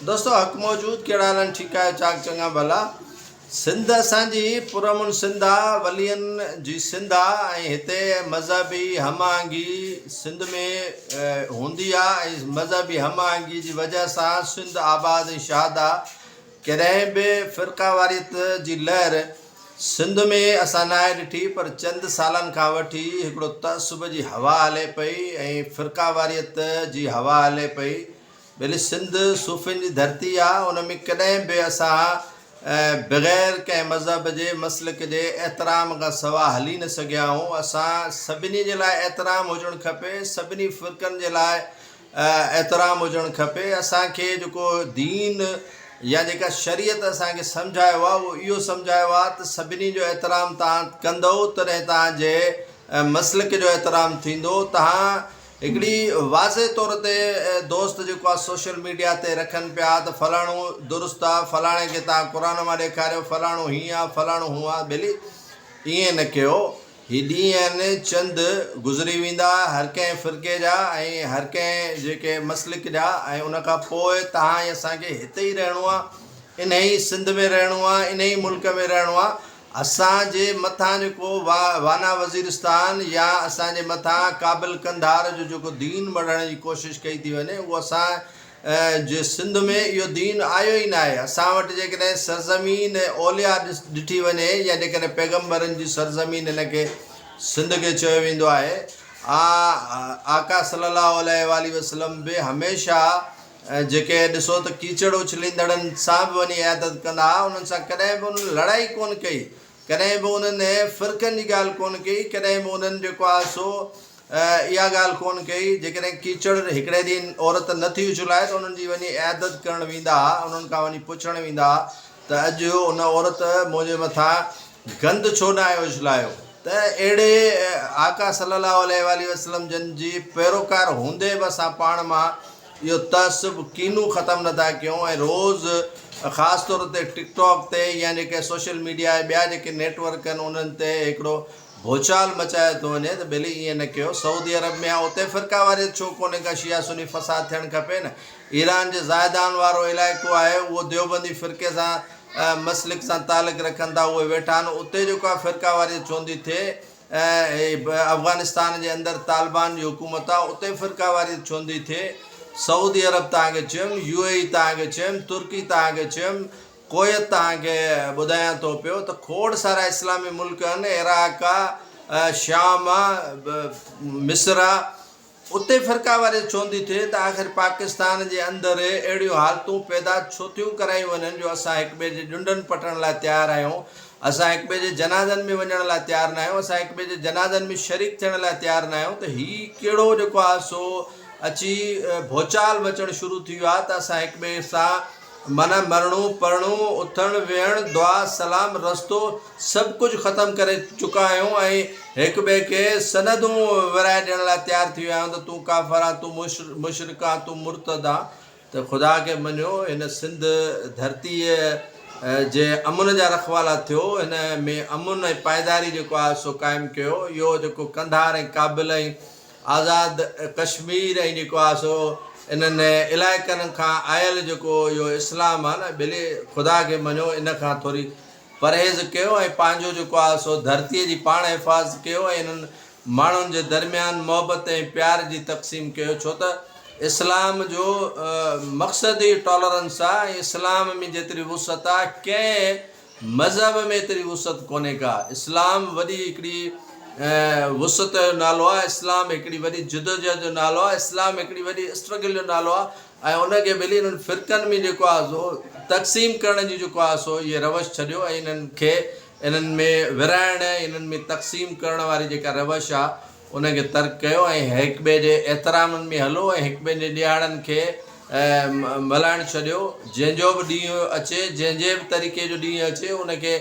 दोस्तों हक़ मौजूद कहिड़ा हाल आहिनि? ठीकु आहे, चाक चङा भला। सिंध असांजी पुरअमन सिंध आहे, वलियनि जी सिंध आहे ऐं हिते मज़हबी हमआहंगी सिंध में हूंदी आहे ऐं मज़हबी हमआहंगी जी वजह सां सिंध आबाद ऐं शाद आहे। कॾहिं बि फ़िरक़ावारियत जी लहर सिंध में असां न आहे ॾिठी, पर चंद सालनि खां वठी हिकिड़ो तअसुब जी हवा हले पई ऐं फ़िरक़ावारियत जी हवा हले पई। भले सिंध सूफ़ियुनि जी धरती आहे, उन में कॾहिं बि असां बग़ैर कंहिं मज़हब जे मसलिक जे एतिराम खां सवाइ हली न सघिया आहियूं। असां सभिनी जे लाइ एतिराम हुजणु खपे, सभिनी फ़िरक़नि जे लाइ एतिराम हुजणु खपे। असांखे जेको दीन या जेका शरीयत असांखे सम्झायो आहे उहो इहो सम्झायो आहे त सभिनी जो एतिराम तव्हां कंदव तॾहिं तव्हांजे मसलिक जो एतिराम थींदो। तव्हां हिकिड़ी वाज़े तौर ते दोस्त जेको आहे सोशल मीडिया ते रखनि पिया त फलाणो दुरुस्त आहे, फलाणे खे तव्हां क़ुर मां ॾेखारियो, फलाणो हीअं आहे, फलाणो हूअं आहे। भली ईअं न कयो। हीअ ॾींहं आहिनि चंद गुज़री वेंदा हर कंहिं फ़िरक़े जा ऐं हर कंहिं जेके मसलिक जा, ऐं उनखां पोइ तव्हां ऐं असांखे हिते ई रहणो आहे, इन ई सिंध में रहणो आहे, इन ई मुल्क में रहणो आहे। असांजे मथां जेको वाना वज़ीरिस्तान या असांजे मथां काबिल कंधार जो जेको दीन मढ़ण जी कोशिशि कई थी वञे, उहो असां जे सिंध में इहो दीन आयो ई न आहे। असां वटि जेकॾहिं सरज़मीन ओलिया ॾिठी वञे या जेकॾहिं पैगम्बरनि जी सरज़मीन हिनखे सिंध खे चयो वेंदो आहे, आका सल्लल्लाहु अलैहि वसल्लम बि हमेशह जेके ॾिसो त कीचड़ उछलींदड़नि सां बि वञी इयादत कंदा हुआ, उन्हनि सां कॾहिं बि उन्हनि लड़ाई कोन कई, कॾहिं बि उन्हनि फ़िरक़नि जी ॻाल्हि कोन कई, कॾहिं बि उन्हनि जेको आहे सो इहा ॻाल्हि कोन कई। जेकॾहिं कीचड़ हिकिड़े ॾींहुं औरत नथी उछलाए त उन्हनि जी वञी इयादत करणु वेंदा हुआ, उन्हनि खां वञी पुछणु वेंदा हुआ त अॼु उन औरत मुंहिंजे मथां गंद छो न आहे उछलायो। त अहिड़े आका सल्लल्लाहु अलैहि वसल्लम जन जी पैरोकार हूंदे बि असां पाण मां इहो तअसुब कीनू ख़तमु नथा कयूं ऐं रोज़ु ख़ासि तौर ते टिकटॉक ते या जेके सोशल मीडिया ॿिया जेके नेटवर्क आहिनि उन्हनि ते हिकिड़ो भूचाल मचायो थो वञे। त भली ईअं न कयो। सऊदी अरब में आहे, उते फ़िरक़ावारियत छो कोन्हे का? शिया सुनी फ़साद थियणु खपे न। ईरान जे ज़ाइदान वारो इलाइक़ो आहे, उहो देवबंदी फ़िरक़े सां मसलिक सां तालुक़ रखनि था, उहे वेठा आहिनि। उते जेको आहे फ़िरक़ावारियत चवंदी थिए, अफ़गानिस्तान जे अंदरि तालिबान जी हुकूमत आहे, उते फ़िरक़ावारियत चवंदी थिए। सऊदी अरब तव्हांखे चयुमि, UAE तव्हांखे चयुमि, तुर्की तव्हांखे चयुमि, कोयत तव्हांखे ॿुधायां थो पियो त खोड़ सारा इस्लामी मुल्क आहिनि, इराक आहे, शाम आहे, मिस्र आहे, उते फ़िरक़ावारियत चवंदी थिए त आख़िर पाकिस्तान जे अंदरि अहिड़ियूं हालतूं पैदा छो थियूं करायूं वञनि जो असां हिक ॿिए जे ॾुंडनि पटण लाइ तयारु आहियूं, असां हिक ॿिए जे जनाज़नि में वञण लाइ तयारु न आहियूं, असां हिक ॿिए जे जनाज़नि में शरीक थियण लाइ तयारु न आहियूं। त हीउ कहिड़ो जेको आहे सो अची भूचाल मचणु शुरू थी वियो आहे त असां हिक ॿिए सां माना मरणो पढ़णो उथणु वेहणु दुआ सलाम रस्तो सभु कुझु ख़तमु करे चुका आहियूं ऐं हिक ॿिए खे सनदूं विराए ॾियण लाइ तयारु थी विया आहियूं त तूं काफ़िर आहे, तूं मुशरिक आहे, तूं मुर्तद आहे। त ख़ुदा खे मञियो, हिन सिंध धरतीअ जे अमुन जा रखवाला थियो, हिन में अमुन ऐं पाइदारी जेको आहे सो क़ाइमु कयो। इहो जेको कंधार ऐं काबिल ऐं आज़ाद कश्मीर ऐं जेको आहे सो इन्हनि इलाइक़नि खां आयल जेको इहो इस्लाम आहे न, भले ख़ुदा खे मञियो, इन खां थोरी परहेज़ कयो ऐं पंहिंजो जेको आहे सो धरतीअ जी पाण हिफ़ाज़त कयो ऐं इन्हनि माण्हुनि जे दरमियान मोहबत ऐं प्यार जी तक़सीम कयो। छो त इस्लाम जो मक़सदु ई टॉलरेंस आहे ऐं इस्लाम में जेतिरी वुसत आहे कंहिं मज़हब में एतिरी वुसत कोन्हे का। इस्लाम वॾी हिकिड़ी वुसत जो नालो आहे, इस्लाम हिकिड़ी वॾी जिदोजहद जो नालो आहे, इस्लाम हिकिड़ी वॾी स्ट्रगल जो नालो आहे ऐं उनखे भली इन्हनि फ़िरक़नि में जेको आहे सो तक़सीम करण जी जेको आहे सो इहे रवश छॾियो ऐं इन्हनि खे इन्हनि में विराइण, इन्हनि में तक़सीम करण वारी जेका रवश आहे उनखे तर्क कयो ऐं हिक ॿिए जे एतिरामनि में हलो ऐं हिक ॿिए जे ॾियारनि खे मल्हाइणु छॾियो। जंहिंजो बि ॾींहुं अचे, जंहिंजे बि तरीक़े जो ॾींहुं अचे, उनखे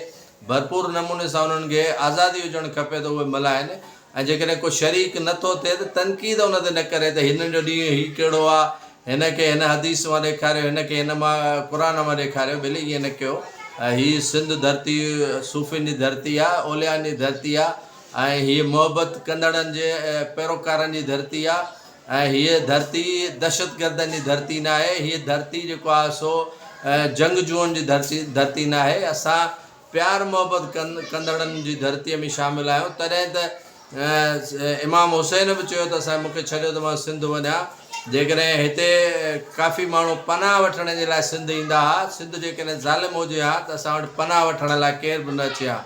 भरपूर नमूने सां उन्हनि खे आज़ादी हुजणु खपे त उहे मल्हाइनि ऐं जेकॾहिं को शरीक नथो थिए त तनक़ीद उन ते न करे त हिन जो ॾींहुं हीउ कहिड़ो आहे, हिनखे हिन हदीस मां ॾेखारियो, हिनखे हिन मां क़ुर मां ॾेखारियो। भले ईअं न कयो। हीअ सिंध धरती सूफ़ियुनि जी धरती आहे, ओलियानि जी धरती आहे ऐं हीअ मोहबत कंदड़नि जे पैरोकारनि जी धरती आहे ऐं हीअ धरती दहशतगर्दनि जी धरती न आहे। हीअ धरती जेको आहे सो जंगजुअनि जी धरती न आहे। असां प्यार मोहबत कंदड़नि जी धरतीअ में शामिल आहियूं। तॾहिं त इमाम हुसैन बि चयो त मूंखे छॾियो त मां सिंध वञा। जेकॾहिं हिते काफ़ी माण्हू पनाह वठण जे लाइ सिंध ईंदा हुआ, सिंध जेकॾहिं ज़ालिम हुजे हा त असां वटि पनाह वठण लाइ केर बि न अचे हा।